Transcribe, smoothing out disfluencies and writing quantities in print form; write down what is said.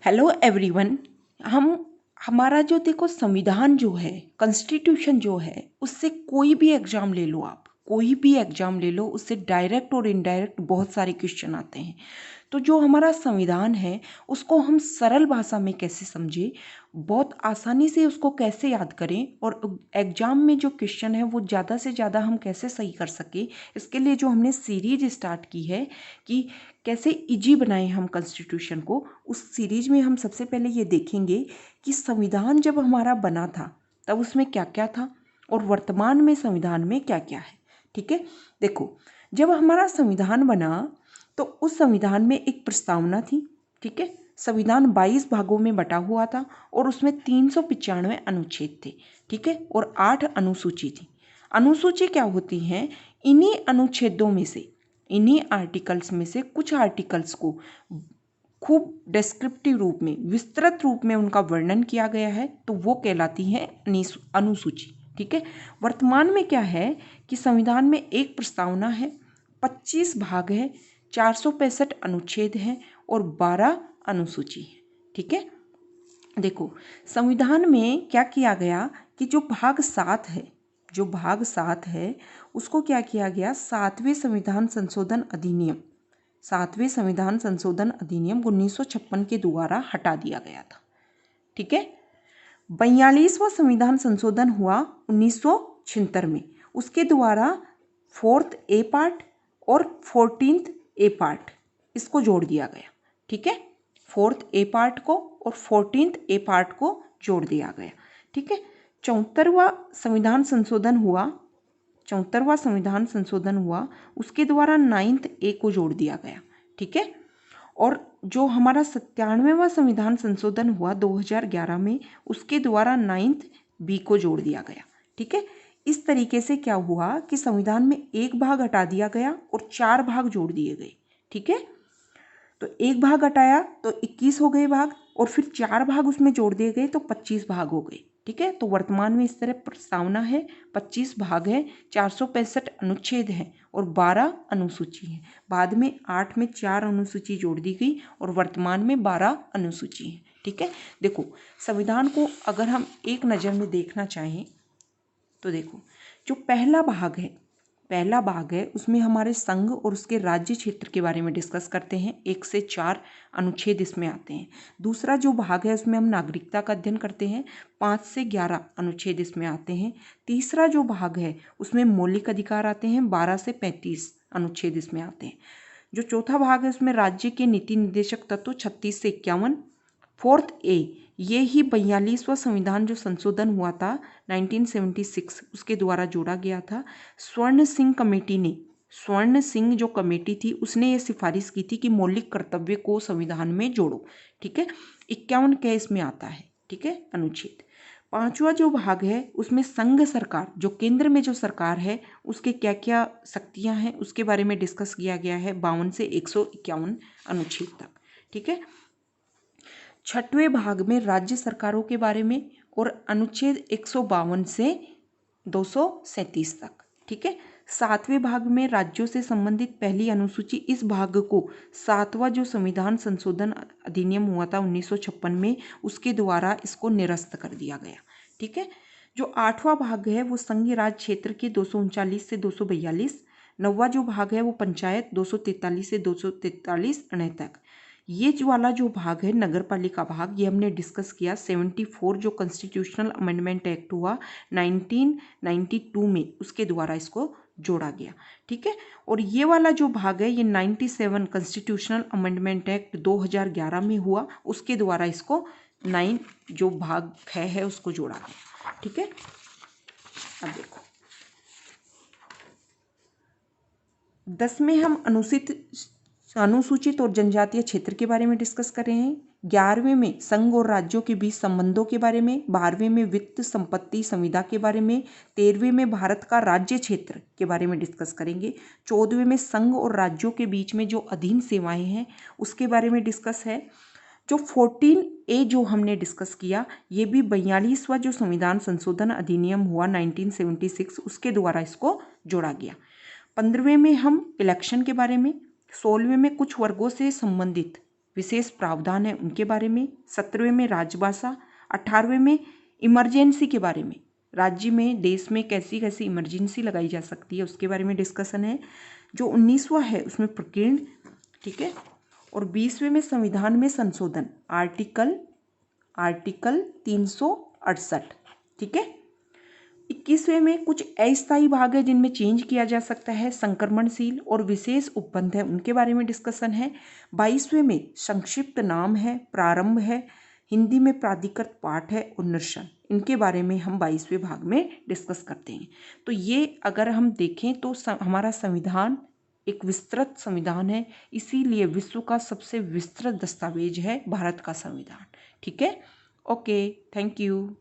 Hello everyone. हमारा जो देखो संविधान जो है, कॉन्स्टिट्यूशन जो है, उससे कोई भी एग्जाम ले लो, आप कोई भी एग्जाम ले लो, उससे डायरेक्ट और इनडायरेक्ट बहुत सारे क्वेश्चन आते हैं। तो जो हमारा संविधान है उसको हम सरल भाषा में कैसे समझें, बहुत आसानी से उसको कैसे याद करें और एग्जाम में जो क्वेश्चन है वो ज़्यादा से ज़्यादा हम कैसे सही कर सकें, इसके लिए जो हमने सीरीज स्टार्ट की है कि कैसे इजी बनाएं हम कॉन्स्टिट्यूशन को, उस सीरीज में हम सबसे पहले ये देखेंगे कि संविधान जब हमारा बना था तब उसमें क्या क्या था और वर्तमान में संविधान में क्या क्या है। ठीक है, देखो, जब हमारा संविधान बना तो उस संविधान में एक प्रस्तावना थी। ठीक है, संविधान 22 भागों में बटा हुआ था और उसमें 395 अनुच्छेद थे। ठीक है, और 8 अनुसूची थी। अनुसूची क्या होती हैं? इन्हीं अनुच्छेदों में से, इन्हीं आर्टिकल्स में से कुछ आर्टिकल्स को खूब डिस्क्रिप्टिव रूप में, विस्तृत रूप में उनका वर्णन किया गया है, तो वो कहलाती है अनुसूची। ठीक है, वर्तमान में क्या है कि संविधान में एक प्रस्तावना है, 25 भाग है, 465 अनुच्छेद हैं और 12 अनुसूची है। ठीक है, देखो, संविधान में क्या किया गया कि जो भाग 7 है, जो भाग 7 है उसको क्या किया गया, 7वें संविधान संशोधन अधिनियम 1956 के द्वारा हटा दिया गया था। ठीक है, 42वां संविधान संशोधन हुआ 1976 में, उसके द्वारा 4th ए पार्ट और 14th ए पार्ट इसको जोड़ दिया गया। ठीक है, 4th ए पार्ट को और 14th ए पार्ट को जोड़ दिया गया। ठीक है, 74वां संविधान संशोधन हुआ, उसके द्वारा 9th ए को जोड़ दिया गया। ठीक है, और जो हमारा 97वां संविधान संशोधन हुआ 2011 में, उसके द्वारा 9th बी को जोड़ दिया गया। ठीक है, इस तरीके से क्या हुआ कि संविधान में एक भाग हटा दिया गया और 4 भाग जोड़ दिए गए। ठीक है, तो एक भाग हटाया तो 21 हो गए भाग, और फिर 4 भाग उसमें जोड़ दिए गए तो 25 भाग हो गए। ठीक है, तो वर्तमान में इस तरह प्रस्तावना है, 25 भाग है, 465 अनुच्छेद हैं और 12 अनुसूची है। बाद में 8 में 4 अनुसूची जोड़ दी गई और वर्तमान में 12 अनुसूची है। ठीक है, देखो, संविधान को अगर हम एक नज़र में देखना चाहें तो देखो, जो पहला भाग है उसमें हमारे संघ और उसके राज्य क्षेत्र के बारे में डिस्कस करते हैं, 1 से 4 अनुच्छेद इसमें आते हैं। दूसरा जो भाग है उसमें हम नागरिकता का अध्ययन करते हैं, 5 से 11 अनुच्छेद इसमें आते हैं। तीसरा जो भाग है उसमें मौलिक अधिकार आते हैं, 12 से 35 अनुच्छेद इसमें आते हैं। जो चौथा भाग है उसमें राज्य के नीति निर्देशक तत्व 36 से 51। 4th ए, ये ही 42वां संविधान जो संशोधन हुआ था 1976 उसके द्वारा जोड़ा गया था। स्वर्ण सिंह जो कमेटी थी उसने ये सिफारिश की थी कि मौलिक कर्तव्य को संविधान में जोड़ो। ठीक है, 51 के इसमें आता है। ठीक है, अनुच्छेद। 5वां जो भाग है उसमें संघ सरकार, जो केंद्र में जो सरकार है उसके क्या क्या शक्तियां हैं उसके बारे में डिस्कस किया गया है, 52 से 151 अनुच्छेद तक। ठीक है, 6वें भाग में राज्य सरकारों के बारे में और अनुच्छेद 152 से 237 तक। ठीक है, 7वें भाग में राज्यों से संबंधित पहली अनुसूची, इस भाग को 7वां जो संविधान संशोधन अधिनियम हुआ था 1956 में उसके द्वारा इसको निरस्त कर दिया गया। ठीक है, जो 8वां भाग है वो संघीय राज क्षेत्र के 239 से 242। 9वां जो भाग है वो पंचायत 243 से 243 तक। ये जो वाला जो भाग है नगर पालिका भाग, ये हमने डिस्कस किया 74 जो कॉन्स्टिट्यूशनल अमेंडमेंट एक्ट हुआ 1992 में, उसके द्वारा इसको जोड़ा गया। ठीक है, और ये वाला जो भाग है ये 97 कॉन्स्टिट्यूशनल अमेंडमेंट एक्ट 2011 में हुआ, उसके द्वारा इसको 9 जो भाग है उसको जोड़ा गया। ठीक है, अब देखो 10 में हम अनुसूचित और जनजातीय क्षेत्र के बारे में डिस्कस कर रहे हैं। 11वें में संघ और राज्यों के बीच संबंधों के बारे में। 12वें में वित्त संपत्ति संविदा के बारे में। 13वें में भारत का राज्य क्षेत्र के बारे में डिस्कस करेंगे। 14वें में संघ और राज्यों के बीच में जो अधीन सेवाएं हैं उसके बारे में डिस्कस है। जो 14A जो हमने डिस्कस किया, ये भी 42वां जो संविधान संशोधन अधिनियम हुआ 1976 उसके द्वारा इसको जोड़ा गया। 15वें में हम इलेक्शन के बारे में। 16वें में कुछ वर्गों से संबंधित विशेष प्रावधान है उनके बारे में, 17वें में राजभाषा, 18वें में इमरजेंसी के बारे में, राज्य में देश में कैसी कैसी इमरजेंसी लगाई जा सकती है उसके बारे में डिस्कशन है। जो 19वां है उसमें प्रकीर्ण, ठीक है। और 20वें में संविधान में संशोधन, आर्टिकल 368, ठीक है। 21वें में कुछ अस्थायी भाग है जिनमें चेंज किया जा सकता है, संक्रमणशील और विशेष उपबंध है उनके बारे में डिस्कशन है। 22वें में संक्षिप्त नाम है, प्रारंभ है, हिंदी में प्राधिकृत पाठ है और निरसन, इनके बारे में हम 22वें भाग में डिस्कस करते हैं। तो ये अगर हम देखें तो हमारा संविधान एक विस्तृत संविधान है, इसीलिए विश्व का सबसे विस्तृत दस्तावेज है भारत का संविधान, ठीक है। Okay, thank you.